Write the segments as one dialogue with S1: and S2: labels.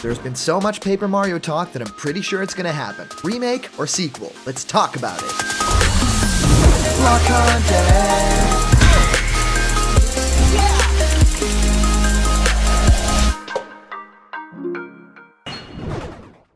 S1: There's been so much Paper Mario talk that I'm pretty sure it's gonna happen. Remake or sequel? Let's talk about it. Block content.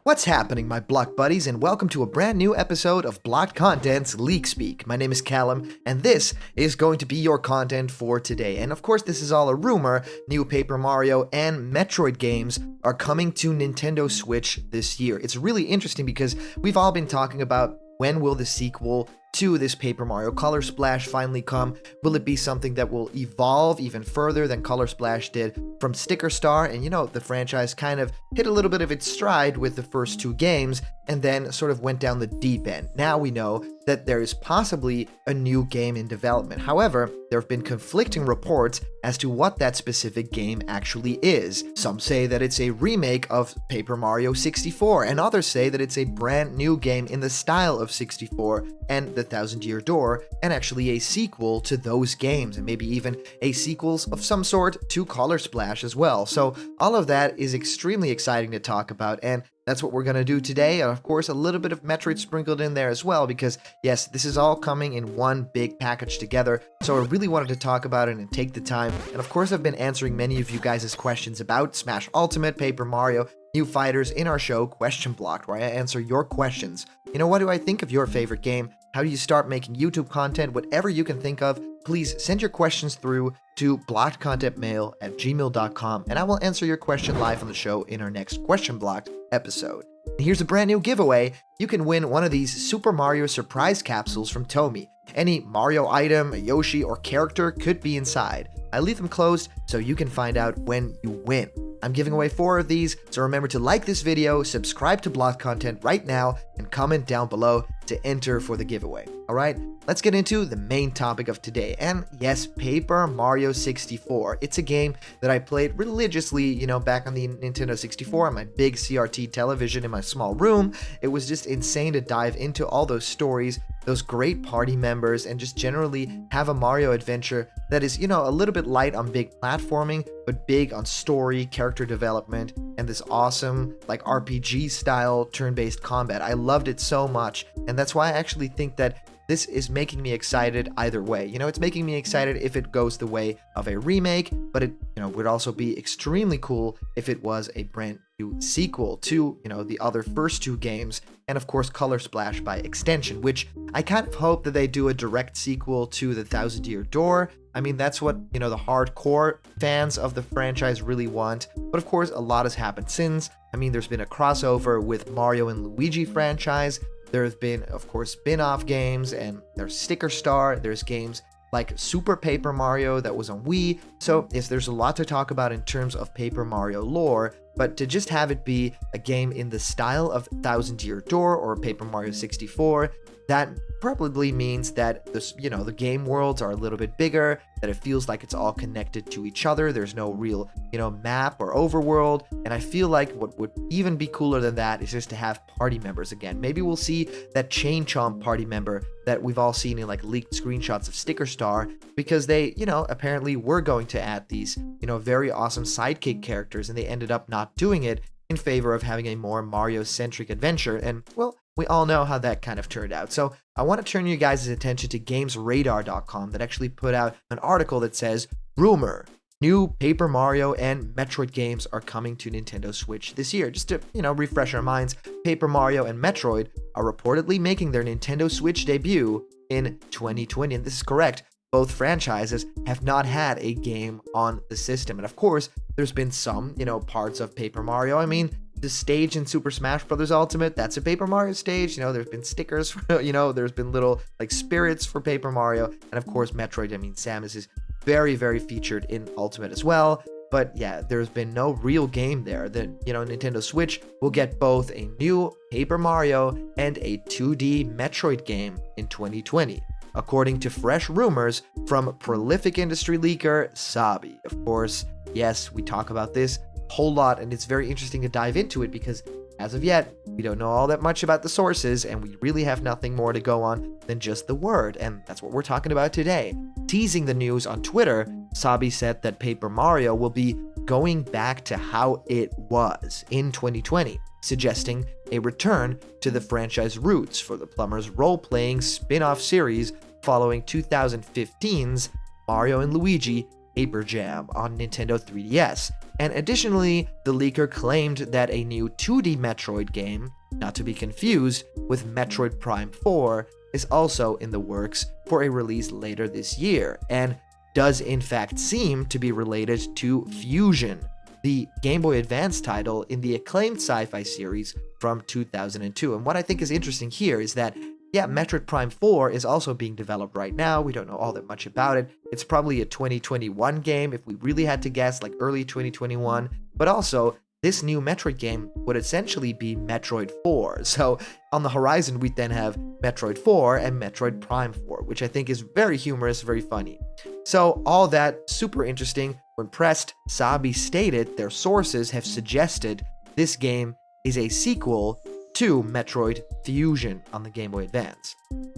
S1: What's happening, my Block buddies, and welcome to a brand new episode of Blocked Content's Leak Speak. My name is Callum, and this is going to be your content for today. And of course, this is all a rumor. New Paper Mario and Metroid games are coming to Nintendo Switch this year. It's really interesting because we've all been talking about when will the sequel to this Paper Mario Color Splash finally come? Will it be something that will evolve even further than Color Splash did from Sticker Star? And you know, the franchise kind of hit a little bit of its stride with the first two games and then sort of went down the deep end. Now we know that there is possibly a new game in development. However, there have been conflicting reports as to what that specific game actually is. Some say that it's a remake of Paper Mario 64, and others say that it's a brand new game in the style of 64 and the Thousand Year Door, and actually a sequel to those games, and maybe even a sequels of some sort to Color Splash as well. So all of that is extremely exciting to talk about, and that's what we're going to do today. And of course, a little bit of Metroid sprinkled in there as well, because yes, this is all coming in one big package together. So I really wanted to talk about it and take the time. And of course, I've been answering many of you guys' questions about Smash Ultimate, Paper Mario, new fighters in our show, Question Blocked, where I answer your questions. You know, what do I think of your favorite game? How do you start making YouTube content? Whatever you can think of, please send your questions through to blockedcontentmail@gmail.com, and I will answer your question live on the show in our next Question Blocked episode. And here's a brand new giveaway. You can win one of these Super Mario surprise capsules from Tomy. Any Mario item, a Yoshi, or character could be inside. I leave them closed so you can find out when you win. I'm giving away 4 of these, so remember to like this video, subscribe to Blocked Content right now, and comment down below to enter for the giveaway. Alright, let's get into the main topic of today. And yes, Paper Mario 64. It's a game that I played religiously, you know, back on the Nintendo 64 on my big CRT television in my small room. It was just insane to dive into all those stories, those great party members, and just generally have a Mario adventure that is, you know, a little bit light on big platforming, but big on story, character development, and this awesome, like, RPG style turn-based combat. I loved it so much, and that's why I actually think that this is making me excited either way. You know, it's making me excited if it goes the way of a remake, but it, you know, would also be extremely cool if it was a brand new sequel to, you know, the other first two games, and of course Color Splash by extension, which I kind of hope that they do a direct sequel to the Thousand Year Door. I mean, that's what, you know, the hardcore fans of the franchise really want, but of course a lot has happened since. I mean, there's been a crossover with Mario and Luigi franchise. There have been, of course, spin-off games, and there's Sticker Star, there's games like Super Paper Mario that was on Wii. So yes, there's a lot to talk about in terms of Paper Mario lore, but to just have it be a game in the style of Thousand Year Door or Paper Mario 64, that probably means that this, you know, the game worlds are a little bit bigger, that it feels like it's all connected to each other. There's no real, you know, map or overworld. And I feel like what would even be cooler than that is just to have party members again. Maybe we'll see that Chain Chomp party member that we've all seen in like leaked screenshots of Sticker Star, because they, you know, apparently were going to add these, you know, very awesome sidekick characters, and they ended up not doing it in favor of having a more Mario-centric adventure. And well, we all know how that kind of turned out. So I want to turn you guys' attention to GamesRadar.com that actually put out an article that says, rumor, new Paper Mario and Metroid games are coming to Nintendo Switch this year. Just to, you know, refresh our minds, Paper Mario and Metroid are reportedly making their Nintendo Switch debut in 2020. And this is correct. Both franchises have not had a game on the system. And of course, there's been some, you know, parts of Paper Mario. I mean, the stage in Super Smash Bros. Ultimate, that's a Paper Mario stage. You know, there's been stickers, for, you know, there's been little like spirits for Paper Mario. And of course, Metroid, I mean, Samus is very, very featured in Ultimate as well. But yeah, there's been no real game there. That, you know, Nintendo Switch will get both a new Paper Mario and a 2D Metroid game in 2020, according to fresh rumors from prolific industry leaker Sabi. Of course, yes, we talk about this a whole lot, and it's very interesting to dive into it because as of yet, we don't know all that much about the sources, and we really have nothing more to go on than just the word, and that's what we're talking about today. Teasing the news on Twitter, Sabi said that Paper Mario will be going back to how it was in 2020, suggesting a return to the franchise roots for the Plumbers role-playing spin-off series following 2015's Mario & Luigi Paper Jam on Nintendo 3DS. And additionally, the leaker claimed that a new 2D Metroid game, not to be confused with Metroid Prime 4, is also in the works for a release later this year, and does in fact seem to be related to Fusion, the Game Boy Advance title in the acclaimed sci-fi series from 2002. And what I think is interesting here is that, yeah, Metroid Prime 4 is also being developed right now. We don't know all that much about it. It's probably a 2021 game if we really had to guess, like early 2021. But also, this new Metroid game would essentially be Metroid 4. So on the horizon, we'd then have Metroid 4 and Metroid Prime 4, which I think is very humorous, very funny. So all that super interesting. When pressed, Sabi stated their sources have suggested this game is a sequel to Metroid Fusion on the Game Boy Advance.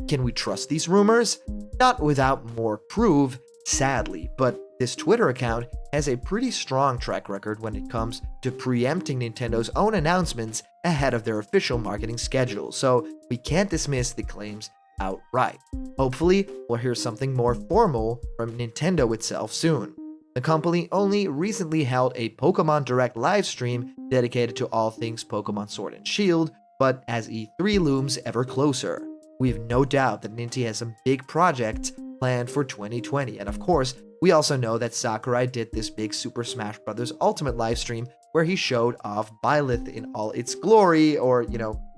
S1: Can we trust these rumors? Not without more proof, sadly, but this Twitter account has a pretty strong track record when it comes to preempting Nintendo's own announcements ahead of their official marketing schedule, so we can't dismiss the claims outright. Hopefully, we'll hear something more formal from Nintendo itself soon. The company only recently held a Pokemon Direct livestream dedicated to all things Pokemon Sword and Shield, but as E3 looms ever closer, we have no doubt that Ninty has some big projects planned for 2020, and of course, we also know that Sakurai did this big Super Smash Bros. Ultimate livestream where he showed off Byleth in all its glory, or,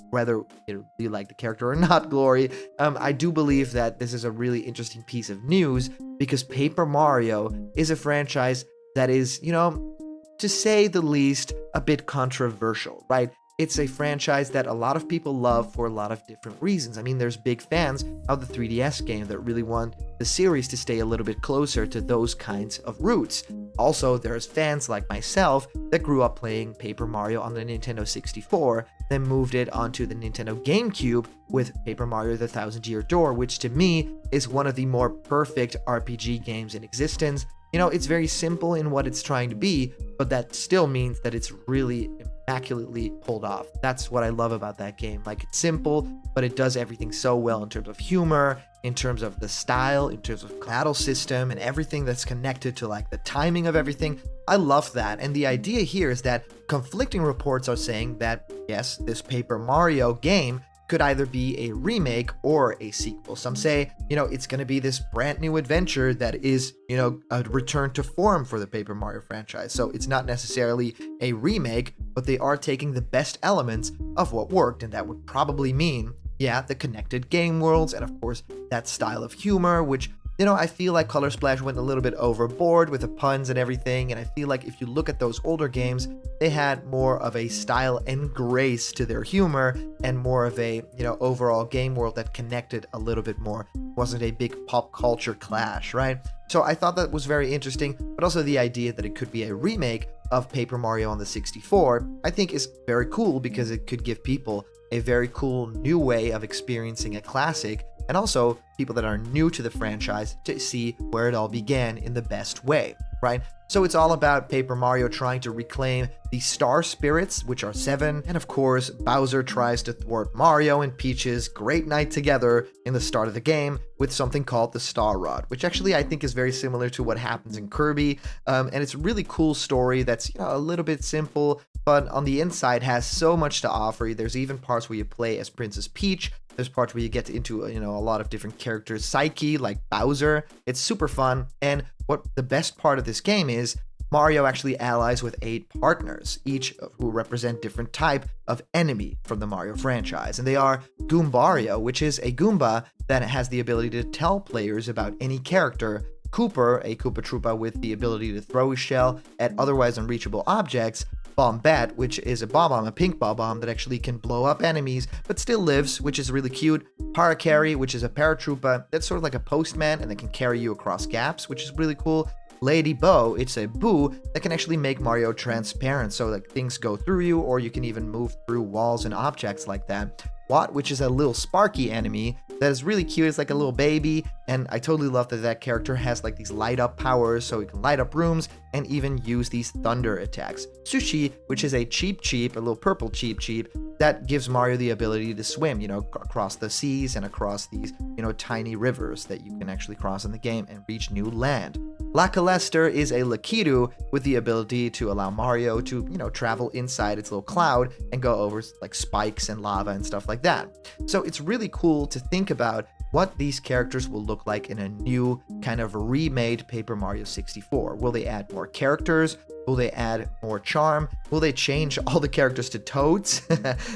S1: whether you like the character or not glory. I do believe that this is a really interesting piece of news because Paper Mario is a franchise that is, to say the least, a bit controversial, right? It's a franchise that a lot of people love for a lot of different reasons. I mean, there's big fans of the 3DS game that really want the series to stay a little bit closer to those kinds of roots. Also, there's fans like myself that grew up playing Paper Mario on the Nintendo 64, then moved it onto the Nintendo GameCube with Paper Mario: The Thousand Year Door, which to me is one of the more perfect RPG games in existence. It's very simple in what it's trying to be, but that still means that it's really immaculately pulled off. That's what I love about that game. Like, it's simple, but it does everything so well in terms of humor, in terms of the style, in terms of battle system, and everything that's connected to like the timing of everything. I love that. And the idea here is that conflicting reports are saying that, yes, this Paper Mario game could either be a remake or a sequel. Some say, it's going to be this brand new adventure that is, a return to form for the Paper Mario franchise. So it's not necessarily a remake, but they are taking the best elements of what worked, and that would probably mean, yeah, the connected game worlds, and of course, that style of humor, which, I feel like Color Splash went a little bit overboard with the puns and everything, and I feel like if you look at those older games, they had more of a style and grace to their humor, and more of a, overall game world that connected a little bit more. It wasn't a big pop culture clash, right? So I thought that was very interesting, but also the idea that it could be a remake of Paper Mario on the 64, I think is very cool because it could give people a very cool new way of experiencing a classic, and also people that are new to the franchise to see where it all began in the best way, right? So it's all about Paper Mario trying to reclaim the star spirits, which are 7, and of course, Bowser tries to thwart Mario and Peach's great night together in the start of the game with something called the Star Rod, which actually I think is very similar to what happens in Kirby, and it's a really cool story that's, a little bit simple, but on the inside has so much to offer. There's even parts where you play as Princess Peach. There's parts where you get into, a lot of different characters' psyche, like Bowser. It's super fun, and what the best part of this game is, Mario actually allies with 8 partners, each of who represent different type of enemy from the Mario franchise. And they are Goombario, which is a Goomba that has the ability to tell players about any character, Kooper, a Koopa Troopa with the ability to throw his shell at otherwise unreachable objects, Bombette, which is a Bob-omb, a pink Bob-omb that actually can blow up enemies, but still lives, which is really cute. Parakarry, which is a paratroopa that's sort of like a postman and that can carry you across gaps, which is really cool. Lady Bow, it's a boo that can actually make Mario transparent, so like things go through you, or you can even move through walls and objects like that. Watt, which is a little Sparky enemy that is really cute. It's like a little baby, and I totally love that that character has like these light up powers, so he can light up rooms and even use these thunder attacks. Sushi, which is a a little purple cheap, that gives Mario the ability to swim, across the seas and across these, tiny rivers that you can actually cross in the game and reach new land. Lakalester is a Lakitu with the ability to allow Mario to, travel inside its little cloud and go over like spikes and lava and stuff like that. So it's really cool to think about what these characters will look like in a new kind of remade Paper Mario 64. Will they add more characters? Will they add more charm? Will they change all the characters to toads?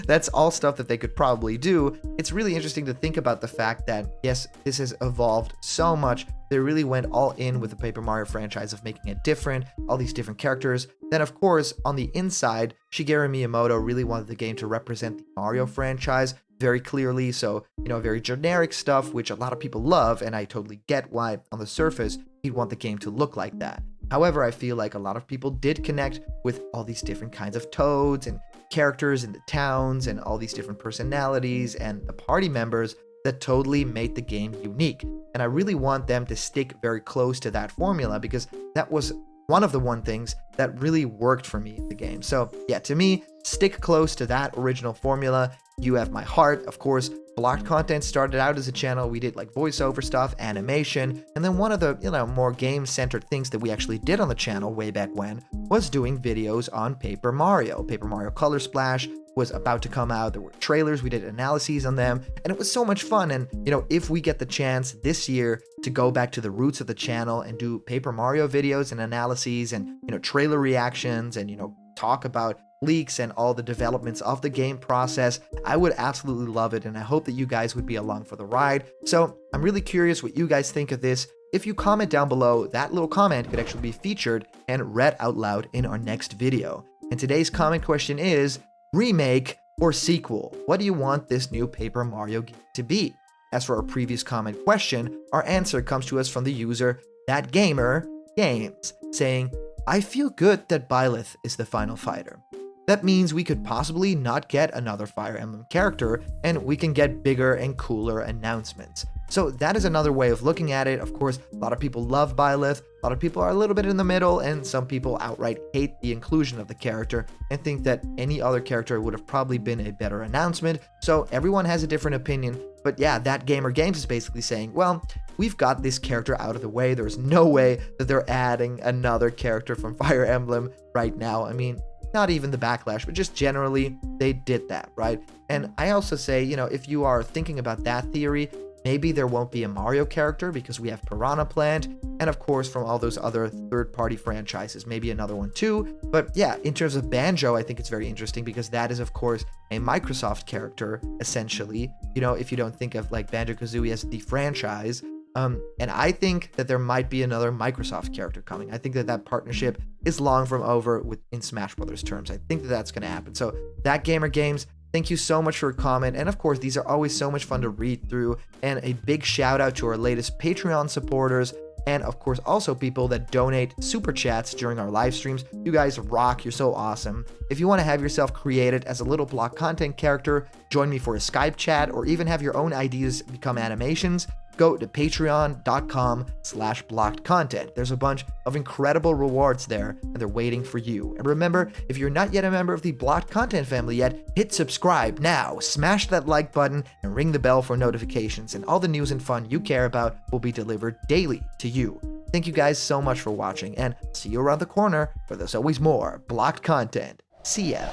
S1: That's all stuff that they could probably do. It's really interesting to think about the fact that, yes, this has evolved so much. They really went all in with the Paper Mario franchise of making it different, all these different characters. Then, of course, on the inside, Shigeru Miyamoto really wanted the game to represent the Mario franchise very clearly. So, very generic stuff, which a lot of people love, and I totally get why on the surface he'd want the game to look like that. However, I feel like a lot of people did connect with all these different kinds of toads and characters in the towns and all these different personalities and the party members that totally made the game unique. And I really want them to stick very close to that formula, because that was one of the things that really worked for me in the game. So yeah, to me, stick close to that original formula. You have my heart. Of course, Blocked Content started out as a channel. We did like voiceover stuff, animation, and then one of the, more game-centered things that we actually did on the channel way back when was doing videos on Paper Mario. Paper Mario Color Splash was about to come out. There were trailers, we did analyses on them, and it was so much fun. And, if we get the chance this year to go back to the roots of the channel and do Paper Mario videos and analyses and, trailer reactions and, talk about leaks and all the developments of the game process, I would absolutely love it, and I hope that you guys would be along for the ride. So I'm really curious what you guys think of this. If you comment down below, that little comment could actually be featured and read out loud in our next video. And today's comment question is, remake or sequel? What do you want this new Paper Mario game to be? As for our previous comment question, our answer comes to us from the user ThatGamerGames, saying, I feel good that Byleth is the final fighter. That means we could possibly not get another Fire Emblem character, and we can get bigger and cooler announcements. So that is another way of looking at it. Of course, a lot of people love Byleth, a lot of people are a little bit in the middle, and some people outright hate the inclusion of the character and think that any other character would have probably been a better announcement. So everyone has a different opinion. But yeah, ThatGamerGames is basically saying, well, we've got this character out of the way. There's no way that they're adding another character from Fire Emblem right now. I mean, not even the backlash, but just generally, they did that, right? And I also say, if you are thinking about that theory, maybe there won't be a Mario character because we have Piranha Plant, and of course from all those other third-party franchises, maybe another one too. But yeah, in terms of Banjo, I think it's very interesting because that is of course a Microsoft character, essentially, if you don't think of like Banjo-Kazooie as the franchise. And I think that there might be another Microsoft character coming. I think that that partnership is long from over in Smash Brothers terms. I think that that's going to happen. So ThatGamerGames, thank you so much for a comment. And of course, these are always so much fun to read through. And a big shout out to our latest Patreon supporters. And of course, also people that donate super chats during our live streams. You guys rock. You're so awesome. If you want to have yourself created as a little block content character, join me for a Skype chat, or even have your own ideas become animations, go to patreon.com/blockedcontent. There's a bunch of incredible rewards there, and they're waiting for you. And remember, if you're not yet a member of the Blocked Content family yet, hit subscribe now, smash that like button, and ring the bell for notifications, and all the news and fun you care about will be delivered daily to you. Thank you guys so much for watching, and see you around the corner, for there's always more Blocked Content. See ya.